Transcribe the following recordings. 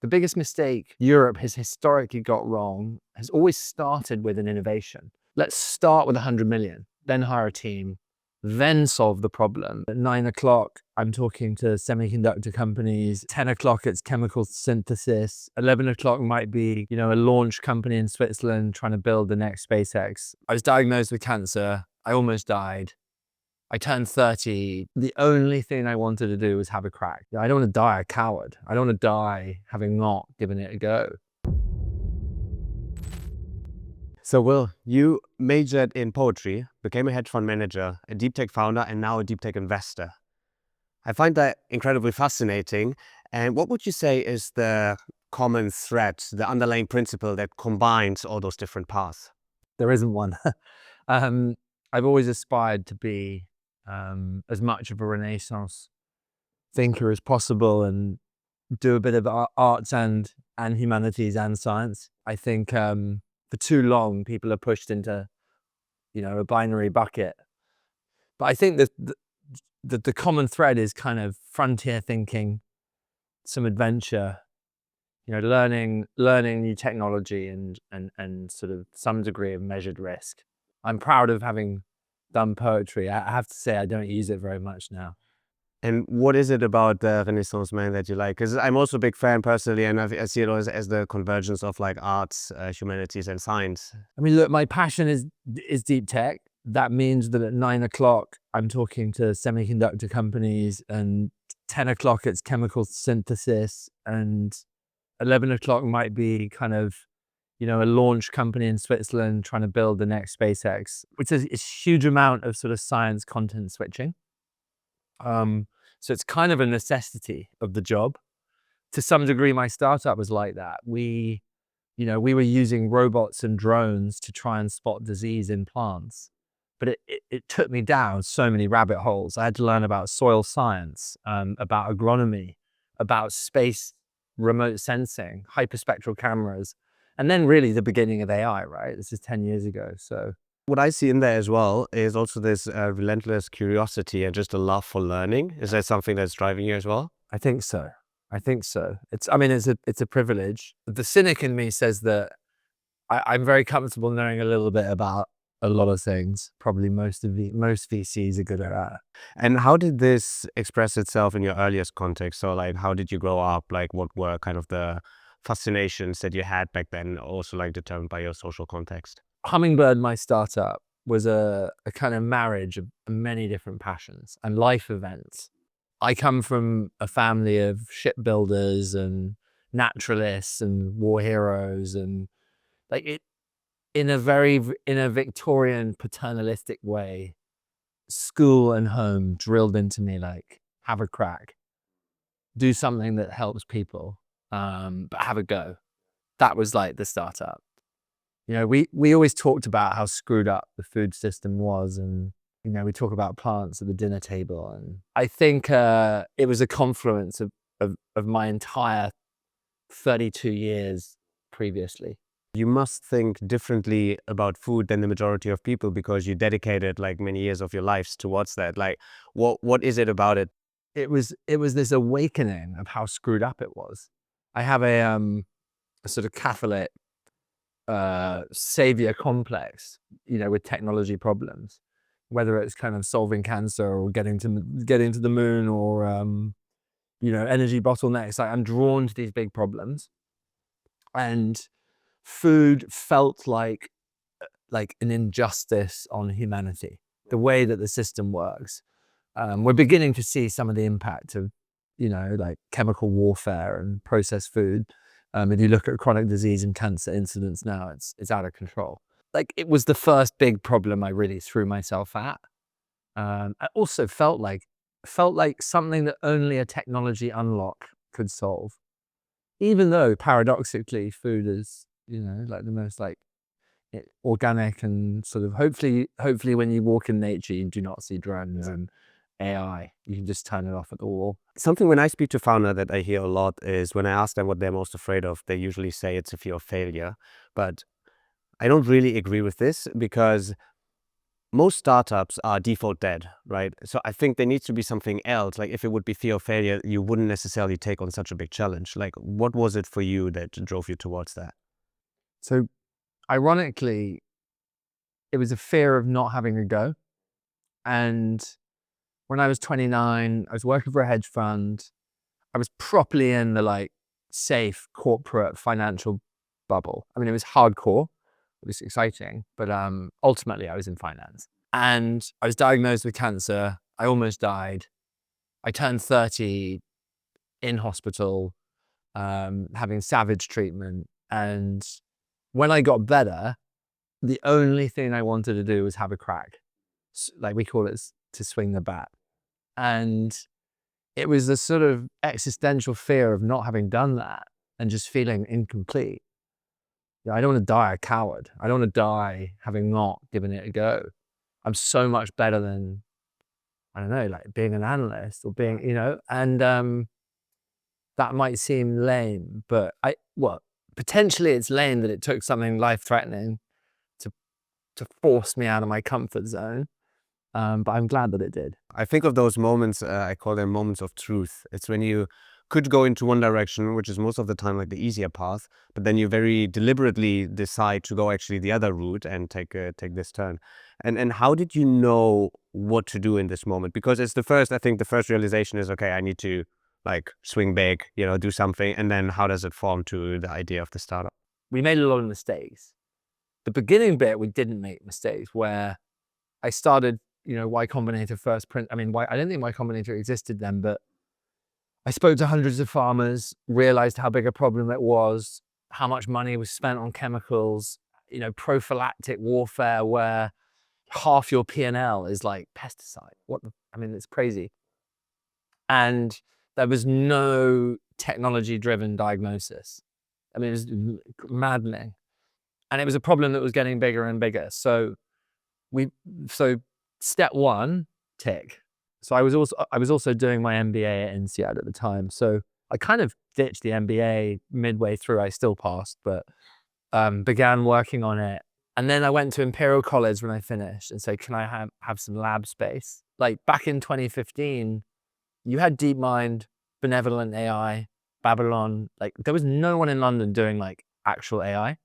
The biggest mistake Europe has historically got wrong has always started with an innovation. Let's start with 100 million, then hire a team, then solve the problem. At 9 o'clock, I'm talking to semiconductor companies. 10 o'clock, it's chemical synthesis. 11 o'clock might be, a launch company in Switzerland trying to build the next SpaceX. I was diagnosed with cancer. I almost died. I turned 30. The only thing I wanted to do was have a crack. I don't want to die a coward. I don't want to die having not given it a go. So Will, you majored in poetry, became a hedge fund manager, a deep tech founder, and now a deep tech investor. I find that incredibly fascinating. And what would you say is the common thread, the underlying principle that combines all those different paths? There isn't one. I've always aspired to be as much of a Renaissance thinker as possible and do a bit of arts and humanities and science. I think for too long, people are pushed into, a binary bucket. But I think that the common thread is kind of frontier thinking, some adventure, learning new technology and sort of some degree of measured risk. I'm proud of having done poetry. I have to say I don't use it very much now. And what is it about the Renaissance man that you like? Because I'm also a big fan personally, and I see it as the convergence of like arts, humanities, and science. I mean, look, my passion is deep tech. That means that at 9 o'clock, I'm talking to semiconductor companies, and 10 o'clock, it's chemical synthesis, and 11 o'clock might be kind of, a launch company in Switzerland trying to build the next SpaceX, which is a huge amount of sort of science content switching. So it's kind of a necessity of the job. To some degree, my startup was like that. We were using robots and drones to try and spot disease in plants. But it took me down so many rabbit holes. I had to learn about soil science, about agronomy, about space remote sensing, hyperspectral cameras, and then really the beginning of AI, right? This is 10 years ago. So what I see in there as well is also this relentless curiosity and just a love for learning. Is that something that's driving you as well? I think so. It's a privilege. The cynic in me says that I'm very comfortable knowing a little bit about a lot of things. Probably most VCs are good at that. And how did this express itself in your earliest context? So like, how did you grow up? Like, what were kind of the fascinations that you had back then, also like determined by your social context? Hummingbird, my startup, was a kind of marriage of many different passions and life events. I come from a family of shipbuilders and naturalists and war heroes, and like it in a Victorian paternalistic way, school and home drilled into me like, have a crack, do something that helps people, but have a go. That was like the startup. We always talked about how screwed up the food system was, and we talk about plants at the dinner table. And I think it was a confluence of my entire 32 years previously. You must think differently about food than the majority of people because you dedicated like many years of your lives towards that. Like, what is it about it? It was this awakening of how screwed up it was. I have a sort of Catholic savior complex, with technology problems, whether it's kind of solving cancer or getting to the moon or energy bottlenecks. Like, I'm drawn to these big problems, and food felt like an injustice on humanity, the way that the system works. We're beginning to see some of the impact of like chemical warfare and processed food. If you look at chronic disease and cancer incidence now, it's out of control. Like, it was the first big problem I really threw myself at. I also felt like something that only a technology unlock could solve. Even though paradoxically, food is, like the most organic and sort of hopefully when you walk in nature, you do not see drones and AI. You can just turn it off at the wall. Something when I speak to founder that I hear a lot is when I ask them what they're most afraid of, they usually say it's a fear of failure. But I don't really agree with this because most startups are default dead, right? So I think there needs to be something else. Like if it would be fear of failure, you wouldn't necessarily take on such a big challenge. Like what was it for you that drove you towards that? So ironically, it was a fear of not having a go. And when I was 29, I was working for a hedge fund. I was properly in the like safe corporate financial bubble. I mean, it was hardcore. It was exciting, but ultimately I was in finance. And I was diagnosed with cancer. I almost died. I turned 30 in hospital, having savage treatment. And when I got better, the only thing I wanted to do was have a crack. Like we call it, to swing the bat. And it was the sort of existential fear of not having done that and just feeling incomplete. I don't want to die a coward. I don't want to die having not given it a go. I'm so much better than, I don't know, like being an analyst or being, and that might seem lame, but potentially it's lame that it took something life-threatening to force me out of my comfort zone. But I'm glad that it did. I think of those moments, I call them moments of truth. It's when you could go into one direction, which is most of the time like the easier path, but then you very deliberately decide to go actually the other route and take this turn. And how did you know what to do in this moment? Because it's I think the first realization is, okay, I need to like swing big, do something. And then how does it form to the idea of the startup? We made a lot of mistakes. The beginning bit, we didn't make mistakes, where I started, Y Combinator first print. I mean, I don't think Y Combinator existed then, but I spoke to hundreds of farmers, realized how big a problem it was, how much money was spent on chemicals, prophylactic warfare where half your P&L is like pesticide. It's crazy. And there was no technology-driven diagnosis. I mean, it was maddening. And it was a problem that was getting bigger and bigger. So step one, tick. So I was also doing my MBA at INSEAD at the time. So I kind of ditched the MBA midway through. I still passed, but began working on it. And then I went to Imperial College when I finished and said, can I have some lab space? Like back in 2015, you had DeepMind, Benevolent AI, Babylon. Like there was no one in London doing like actual AI.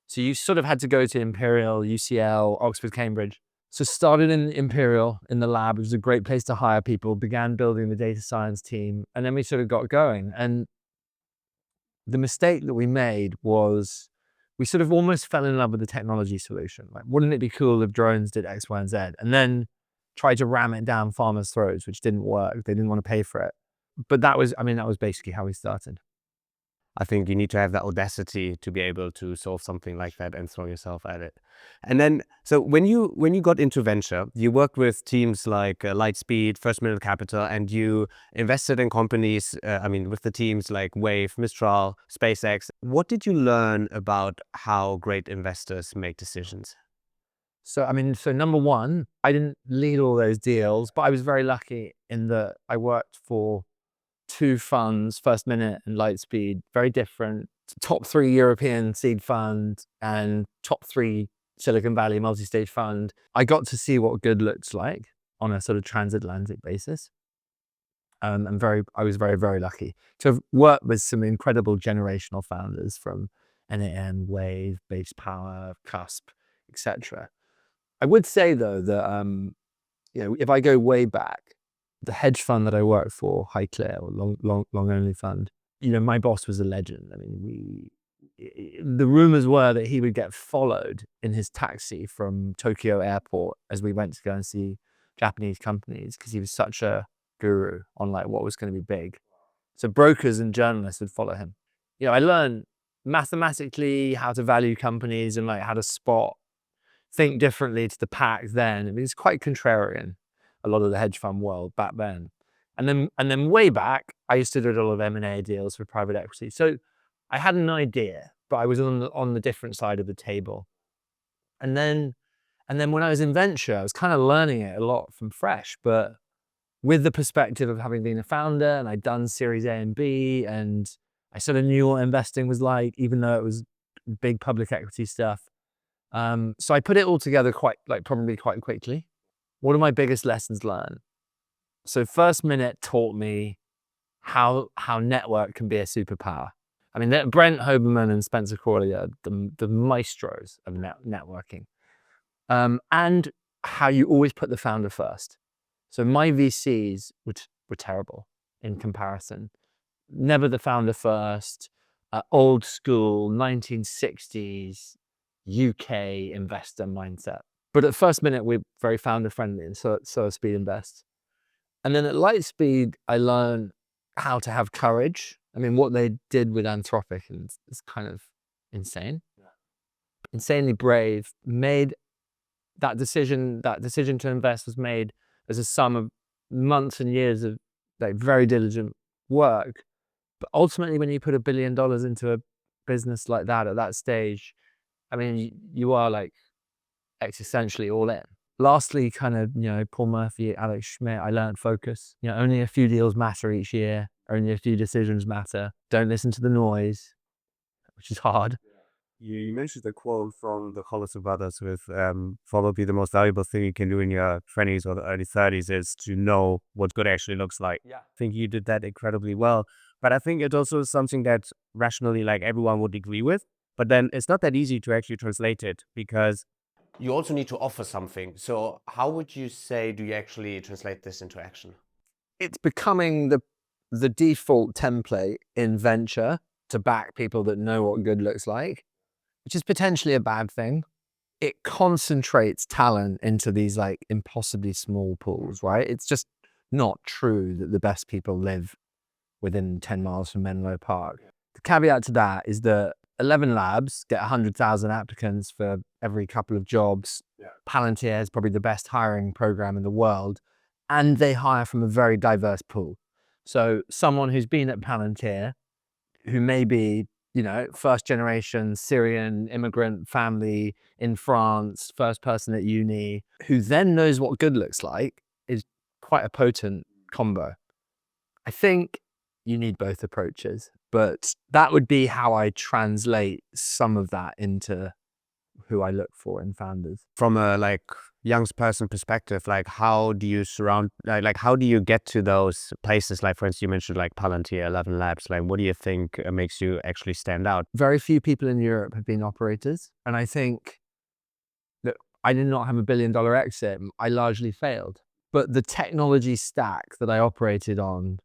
So you sort of had to go to Imperial, UCL, Oxford, Cambridge. So started in Imperial in the lab. It was a great place to hire people, began building the data science team, and then we sort of got going. And the mistake that we made was we sort of almost fell in love with the technology solution. Like, wouldn't it be cool if drones did X, Y, and Z? And then tried to ram it down farmers' throats, which didn't work. They didn't want to pay for it. But that was basically how we started. I think you need to have that audacity to be able to solve something like that and throw yourself at it. And then, so when you got into venture, you worked with teams like Lightspeed, Firstminute Capital, and you invested in companies, with the teams like Wayve, Mistral, SpaceX. What did you learn about how great investors make decisions? So number one, I didn't lead all those deals, but I was very lucky in that I worked for two funds, Firstminute and Lightspeed, very different. Top 3 European seed fund and top 3 Silicon Valley multi-stage fund. I got to see what good looks like on a sort of transatlantic basis. I was very, very lucky to have worked with some incredible generational founders from NAM, Wayve, Base Power, Cusp, etc. I would say though that if I go way back, the hedge fund that I worked for, High Clear, or long only fund, my boss was a legend. I mean, the rumors were that he would get followed in his taxi from Tokyo airport as we went to go and see Japanese companies, because he was such a guru on like what was going to be big. So brokers and journalists would follow him. I learned mathematically how to value companies and like how to think differently to the pack then. I mean, it's quite contrarian, a lot of the hedge fund world back then. And then way back, I used to do a lot of M&A deals for private equity. So I had an idea, but I was on the different side of the table. And then when I was in venture, I was kind of learning it a lot from fresh, but with the perspective of having been a founder, and I'd done Series A and B, and I sort of knew what investing was like, even though it was big public equity stuff. So I put it all together probably quite quickly. What are my biggest lessons learned? So Firstminute taught me how network can be a superpower. I mean, Brent Hoberman and Spencer Crawley are the maestros of networking. And how you always put the founder first. So my VCs were terrible in comparison. Never the founder first, old school 1960s UK investor mindset. But at Firstminute, we're very founder friendly, and so is Speedinvest. And then at Lightspeed, I learned how to have courage. I mean, what they did with Anthropic is kind of insane. Yeah. Insanely brave. Made that decision to invest was made as a sum of months and years of like very diligent work. But ultimately, when you put $1 billion into a business like that at that stage, I mean, you are like existentially all in. Lastly, kind of, Paul Murphy, Alex Schmidt, I learned focus. Only a few deals matter each year. Only a few decisions matter. Don't listen to the noise, which is hard. You mentioned the quote from the Hollister brothers with probably the most valuable thing you can do in your 20s or the early 30s is to know what good actually looks like. Yeah. I think you did that incredibly well. But I think it also is something that rationally like everyone would agree with. But then it's not that easy to actually translate it because you also need to offer something. So how would you say do you actually translate this into action? It's becoming the default template in venture to back people that know what good looks like, which is potentially a bad thing. It concentrates talent into these like impossibly small pools, right? It's just not true that the best people live within 10 miles from Menlo Park. The caveat to that is that 11 labs get 100,000 applicants for every couple of jobs. Yeah. Palantir is probably the best hiring program in the world, and they hire from a very diverse pool. So someone who's been at Palantir, who may be, first generation Syrian immigrant family in France, first person at uni, who then knows what good looks like, is quite a potent combo. I think you need both approaches, but that would be how I translate some of that into who I look for in founders. From a young person perspective, how do you how do you get to those places? Like, for instance, you mentioned like Palantir, 11 Labs. Like, what do you think makes you actually stand out? Very few people in Europe have been operators. And I think that I did not have $1 billion exit. I largely failed. But the technology stack that I operated on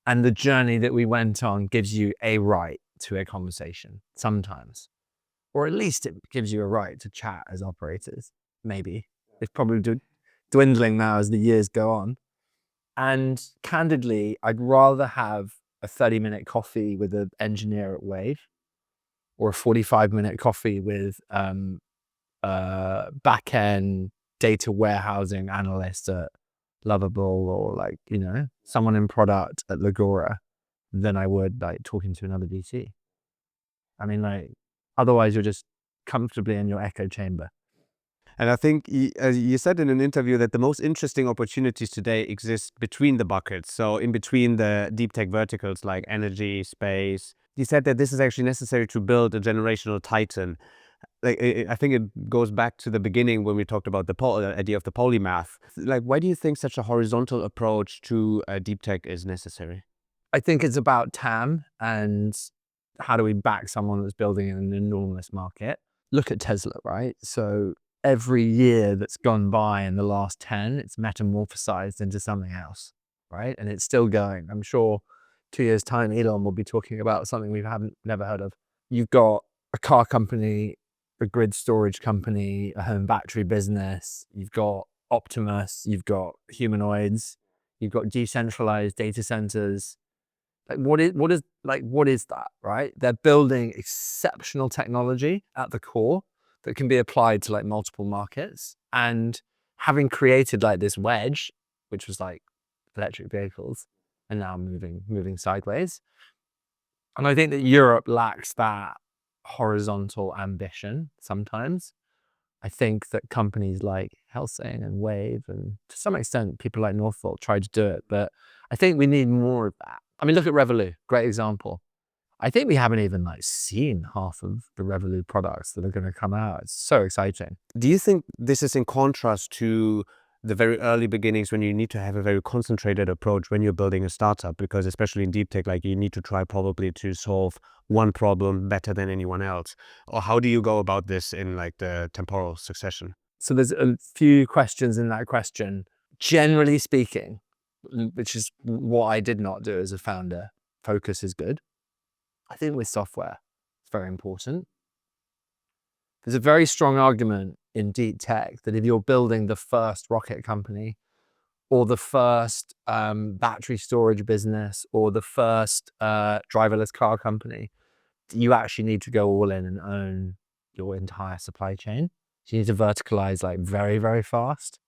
and the journey that we went on gives you a right to a conversation sometimes. Or at least it gives you a right to chat as operators, maybe. It's probably dwindling now as the years go on. And candidly, I'd rather have a 30-minute coffee with an engineer at Wayve or a 45-minute coffee with back-end data warehousing analyst at Lovable or someone in product at Legora than I would talking to another VC. I mean, otherwise you're just comfortably in your echo chamber. And I think you said in an interview that the most interesting opportunities today exist between the buckets. So in between the deep tech verticals like energy, space. You said that this is actually necessary to build a generational titan. I think it goes back to the beginning when we talked about the idea of the polymath. Why do you think such a horizontal approach to deep tech is necessary? I think it's about TAM and how do we back someone that's building an enormous market. Look at Tesla, right? So every year that's gone by in the last 10, it's metamorphosized into something else, right? And it's still going. I'm sure 2 years' time, Elon will be talking about something we haven't never heard of. You've got a car company, a grid storage company, a home battery business. You've got Optimus, you've got humanoids, you've got decentralized data centers. What is that, right? They're building exceptional technology at the core that can be applied to multiple markets. And having created this wedge, which was electric vehicles, and now moving sideways. And I think that Europe lacks that horizontal ambition sometimes. I think that companies like Helsing and Wayve, and to some extent people like Northvolt try to do it, but I think we need more of that. I mean, look at Revolut, great example. I think we haven't even like seen half of the Revolut products that are going to come out. It's so exciting. Do you think this is in contrast to the very early beginnings when you need to have a very concentrated approach when you're building a startup? Because especially in deep tech, like you need to try probably to solve one problem better than anyone else. Or how do you go about this in like the temporal succession? So there's a few questions in that question. Generally speaking, which is what I did not do as a founder, focus is good. I think with software, it's very important. There's a very strong argument in deep tech that if you're building the first rocket company or the first battery storage business or the first driverless car company, you actually need to go all in and own your entire supply chain. So you need to verticalize like very, very fast.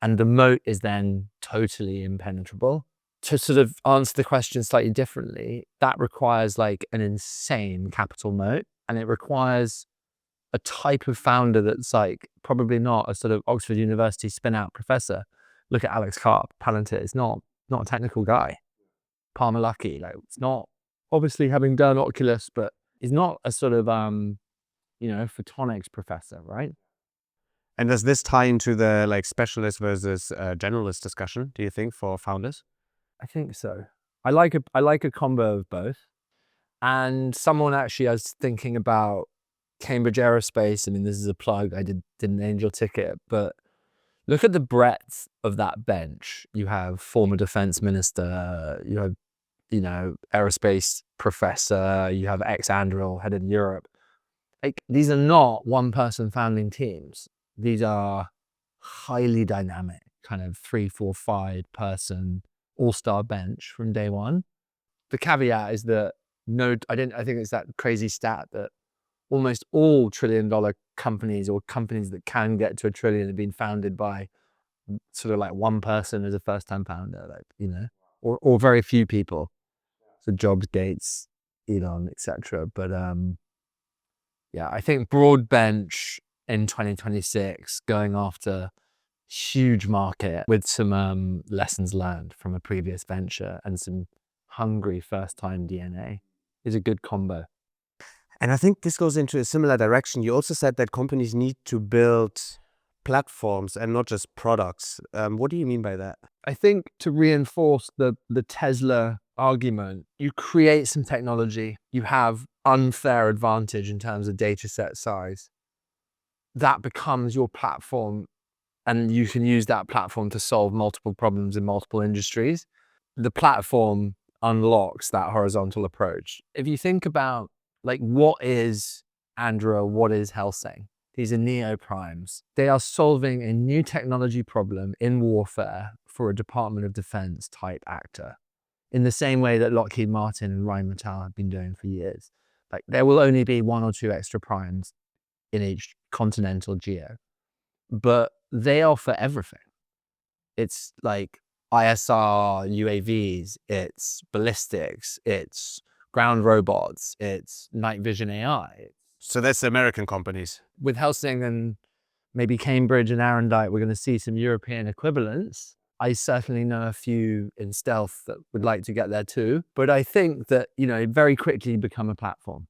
And the moat is then totally impenetrable. To sort of answer the question slightly differently, that requires like an insane capital moat, and it requires a type of founder that's like probably not a sort of Oxford University spin-out professor. Look at Alex Karp, Palantir. It's not a technical guy. Palmer Luckey, like it's not, obviously having done Oculus, but he's not a sort of photonics professor, right? And does this tie into the like specialist versus generalist discussion, do you think, for founders? I think so. I like a combo of both. And someone actually, I was thinking about Cambridge Aerospace. I mean, this is a plug. I did an angel ticket, but look at the breadth of that bench. You have former defense minister, you have, aerospace professor, you have ex-Anduril head of Europe. Like, these are not one person founding teams. These are highly dynamic, kind of 3, 4, 5 person all-star bench from day one. The caveat is that I think it's that crazy stat that almost all trillion-dollar companies or companies that can get to $1 trillion have been founded by sort of like one person as a first-time founder, like, or very few people. So Jobs, Gates, Elon, etc. But yeah, I think broad bench in 2026 going after huge market with some lessons learned from a previous venture and some hungry first-time DNA is a good combo. And I think this goes into a similar direction. You also said that companies need to build platforms and not just products. What do you mean by that? I think to reinforce the Tesla argument, you create some technology, you have unfair advantage in terms of data set size. That becomes your platform, and you can use that platform to solve multiple problems in multiple industries. The platform unlocks that horizontal approach. If you think about like what is Anduril, what is Helsing? These are neoprimes. They are solving a new technology problem in warfare for a Department of Defense type actor, in the same way that Lockheed Martin and Rheinmetall have been doing for years. Like there will only be 1 or 2 extra primes in each continental geo, but they offer everything. It's like ISR UAVs, it's ballistics, it's ground robots, it's night vision AI. So that's the American companies. With Helsing and maybe Cambridge and Arendite, we're going to see some European equivalents. I certainly know a few in stealth that would like to get there too. But I think that, very quickly become a platform.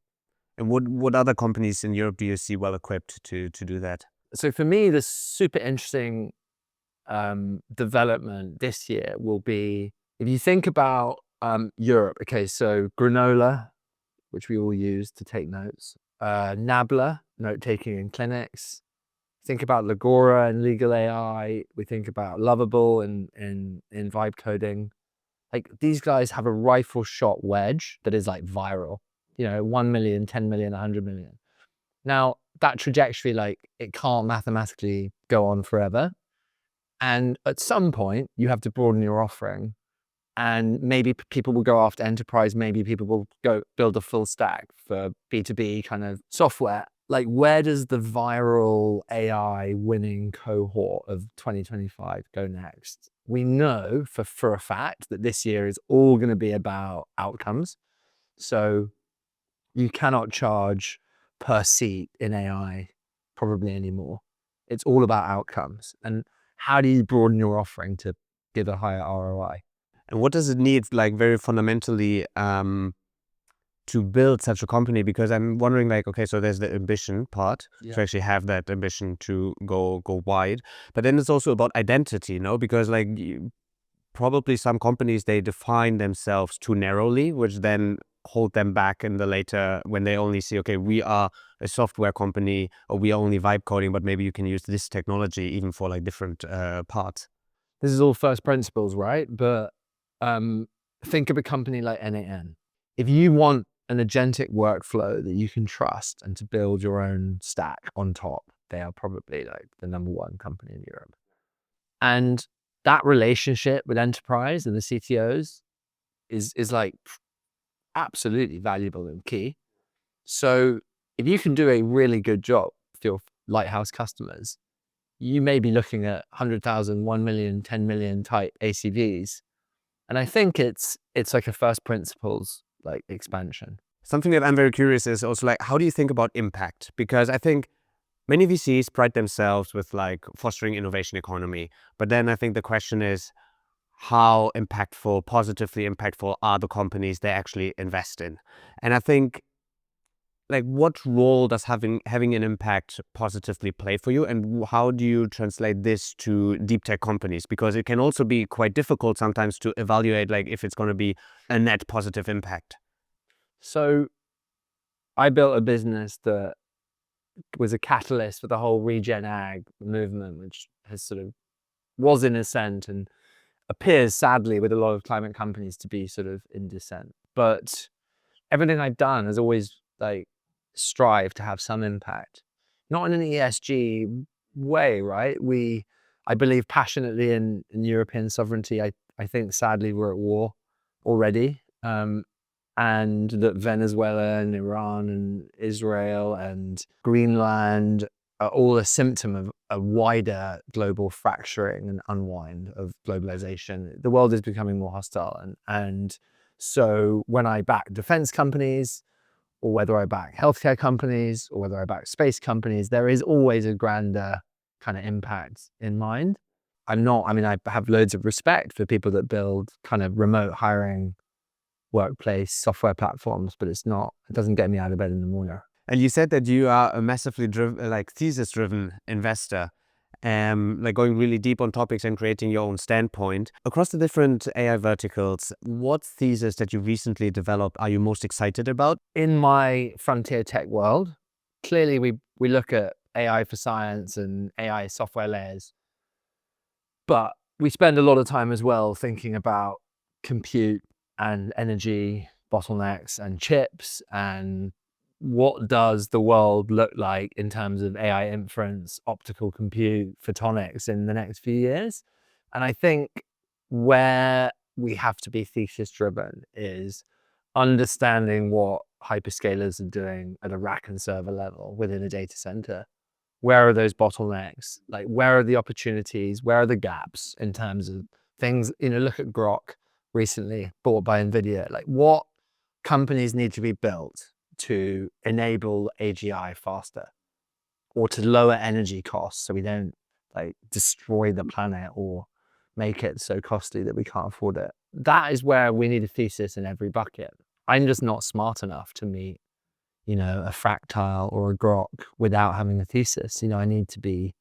And what other companies in Europe do you see well equipped to do that? So for me, the super interesting development this year will be, if you think about Europe, okay, so Granola, which we all use to take notes, Nabla, note-taking in clinics. Think about Legora and legal AI. We think about Lovable and vibe coding. Like these guys have a rifle shot wedge that is like viral, 1 million, 10 million, 100 million. Now that trajectory, like it can't mathematically go on forever. And at some point you have to broaden your offering, and maybe people will go after enterprise. Maybe people will go build a full stack for B2B kind of software. Like where does the viral AI winning cohort of 2025 go next? We know for a fact that this year is all going to be about outcomes. So you cannot charge per seat in AI probably anymore. It's all about outcomes. And how do you broaden your offering to give a higher ROI? And what does it need, like very fundamentally, to build such a company? Because I'm wondering, like, okay, so there's the ambition part to actually have that ambition to go wide, but then it's also about identity, no? Because like probably some companies, they define themselves too narrowly, which then hold them back in the later when they only see, okay, we are a software company or we are only vibe coding, but maybe you can use this technology even for like different parts. This is all first principles, right? But think of a company like NAN. If you want an agentic workflow that you can trust and to build your own stack on top, they are probably like the #1 company in Europe. And that relationship with enterprise and the CTOs is like absolutely valuable and key. So if you can do a really good job with your lighthouse customers, you may be looking at 100,000, 1 million, 10 million type ACVs. And I think it's like a first principles like expansion. Something that I'm very curious is also like, how do you think about impact? Because I think many VCs pride themselves with like fostering innovation economy. But then I think the question is, how impactful, positively impactful are the companies they actually invest in? And I think, like, what role does having an impact positively play for you, and how do you translate this to deep tech companies? Because it can also be quite difficult sometimes to evaluate like if it's going to be a net positive impact. So I built a business that was a catalyst for the whole regen ag movement, which has sort of was in ascent and appears sadly with a lot of climate companies to be sort of in descent. But everything I've done has always like strive to have some impact, not in an ESG way, right? I believe passionately in European sovereignty. I think sadly we're at war already, and that Venezuela and Iran and Israel and Greenland are all a symptom of a wider global fracturing and unwind of globalization. The world is becoming more hostile, and so when I back defense companies, or whether I back healthcare companies, or whether I back space companies, there is always a grander kind of impact in mind. I have loads of respect for people that build kind of remote hiring workplace software platforms, but it doesn't get me out of bed in the morning. And you said that you are a massively driven, like thesis-driven investor, like going really deep on topics and creating your own standpoint. Across the different AI verticals, what thesis that you recently developed are you most excited about? In my frontier tech world, clearly we look at AI for science and AI software layers, but we spend a lot of time as well thinking about compute and energy bottlenecks and chips, and what does the world look like in terms of AI inference, optical compute, photonics in the next few years. And I think where we have to be thesis driven is understanding what hyperscalers are doing at a rack and server level within a data center. Where are those bottlenecks? Like, where are the opportunities? Where are the gaps in terms of things? Look at Grok recently bought by NVIDIA. Like, what companies need to be built to enable AGI faster, or to lower energy costs so we don't like destroy the planet or make it so costly that we can't afford it. That is where we need a thesis in every bucket. I'm just not smart enough to meet a Fractile or a Grok without having a thesis. I need to be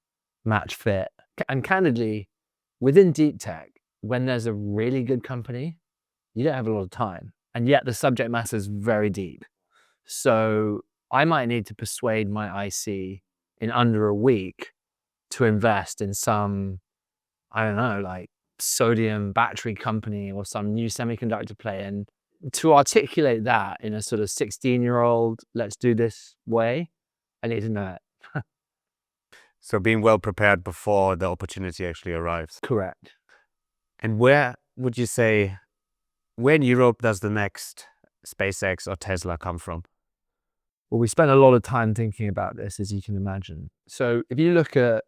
match fit. And candidly, within deep tech, when there's a really good company, you don't have a lot of time. And yet the subject matter is very deep. So I might need to persuade my IC in under a week to invest in some, I don't know, like sodium battery company or some new semiconductor play. And to articulate that in a sort of 16-year-old, let's do this way, I need to know it. So being well prepared before the opportunity actually arrives. Correct. And where would you say, where in Europe does the next SpaceX or Tesla come from? Well, we spent a lot of time thinking about this, as you can imagine. So if you look at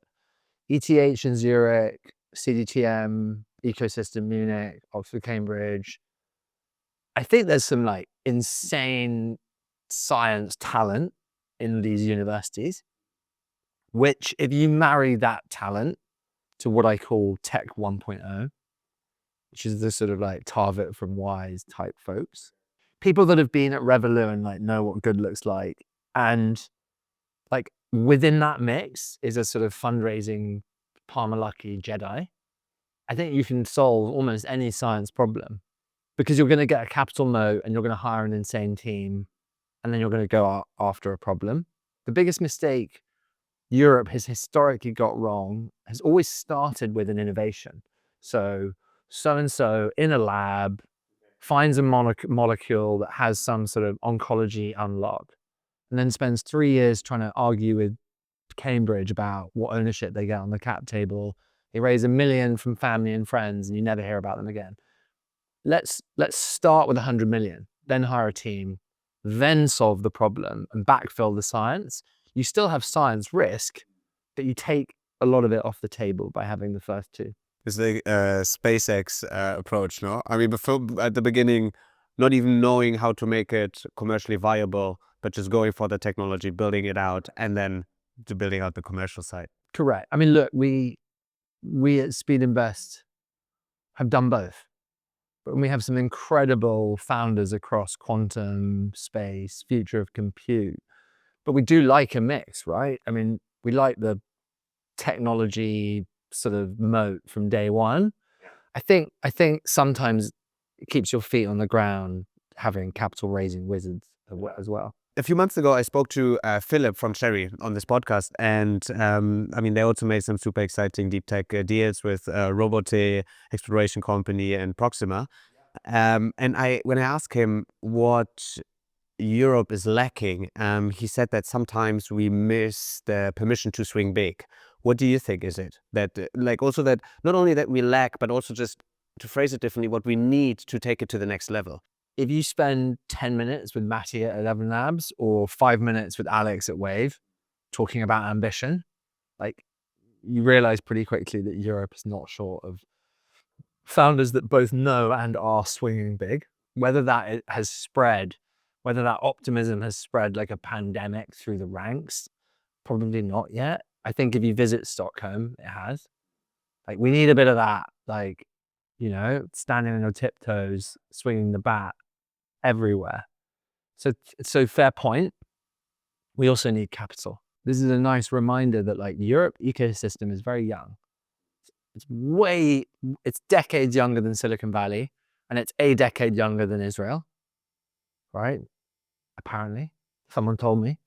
ETH in Zurich, CDTM, Ecosystem Munich, Oxford, Cambridge, I think there's some like insane science talent in these universities, which if you marry that talent to what I call Tech 1.0, which is the sort of like Tarvet from Wise type folks, people that have been at Revolut and like know what good looks like. And like within that mix is a sort of fundraising Palmer Lucky Jedi. I think you can solve almost any science problem because you're going to get a capital moat and you're going to hire an insane team and then you're going to go after a problem. The biggest mistake Europe has historically got wrong has always started with an innovation. So-and-so in a lab finds a molecule that has some sort of oncology unlock and then spends 3 years trying to argue with Cambridge about what ownership they get on the cap table. They raise $1 million from family and friends and you never hear about them again. Let's start with 100 million, then hire a team, then solve the problem and backfill the science. You still have science risk, but you take a lot of it off the table by having the first two. It's the SpaceX approach, no? I mean, before, at the beginning, not even knowing how to make it commercially viable, but just going for the technology, building it out, and then to building out the commercial side. Correct. I mean, look, we at Speedinvest have done both. But we have some incredible founders across quantum, space, future of compute. But we do like a mix, right? I mean, we like the technology sort of moat from day one. I think sometimes it keeps your feet on the ground having capital raising wizards as well. A few months ago, I spoke to Philip from Cherry on this podcast, and I mean, they also made some super exciting deep tech deals with Robote, exploration company, and Proxima. And when I asked him what Europe is lacking, he said that sometimes we miss the permission to swing big. What do you think is it? That like also that not only that we lack, but also just to phrase it differently, what we need to take it to the next level. If you spend 10 minutes with Matty at 11 Labs or 5 minutes with Alex at Wayve talking about ambition, like you realize pretty quickly that Europe is not short of founders that both know and are swinging big. Whether that has spread, whether that optimism has spread like a pandemic through the ranks, probably not yet. I think if you visit Stockholm, it has. Like we need a bit of that, like, you know, standing on your tiptoes, swinging the bat everywhere. So fair point. We also need capital. This is a nice reminder that like Europe ecosystem is very young. It's decades younger than Silicon Valley, and it's a decade younger than Israel, right? Apparently, someone told me.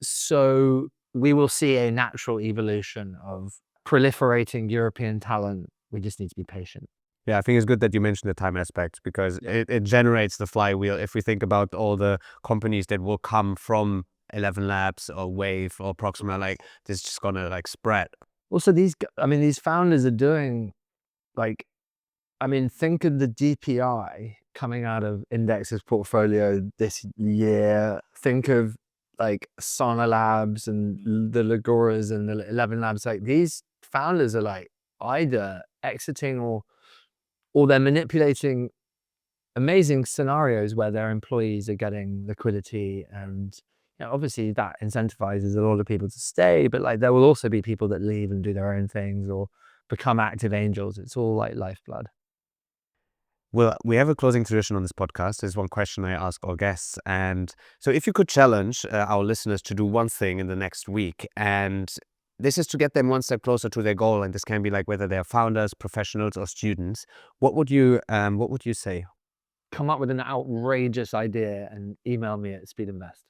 So we will see a natural evolution of proliferating European talent. We just need to be patient. Yeah, I think it's good that you mentioned the time aspect because it generates the flywheel. If we think about all the companies that will come from 11 Labs or Wayve or Proxima, like this is just gonna like spread. Also, these founders are doing like, I mean, think of the DPI coming out of Index's portfolio this year. Think of like Sana Labs and the Lagoras and the 11 Labs. Like these founders are like either exiting or they're manipulating amazing scenarios where their employees are getting liquidity, and you know, obviously that incentivizes a lot of people to stay, but like there will also be people that leave and do their own things or become active angels. It's all like lifeblood. Well, we have a closing tradition on this podcast. There's one question I ask all guests. And so if you could challenge our listeners to do one thing in the next week, and this is to get them one step closer to their goal, and this can be like whether they're founders, professionals, or students, what would you say? Come up with an outrageous idea and email me at Speedinvest.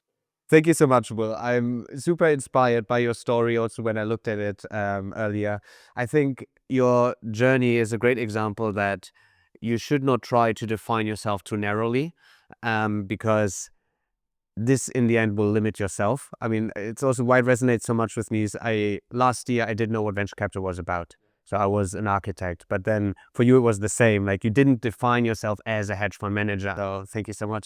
Thank you so much, Will. I'm super inspired by your story also when I looked at it earlier. I think your journey is a great example that you should not try to define yourself too narrowly because this in the end will limit yourself. I mean, it's also why it resonates so much with me is last year I didn't know what venture capital was about. So I was an architect, but then for you it was the same. Like you didn't define yourself as a hedge fund manager. So thank you so much.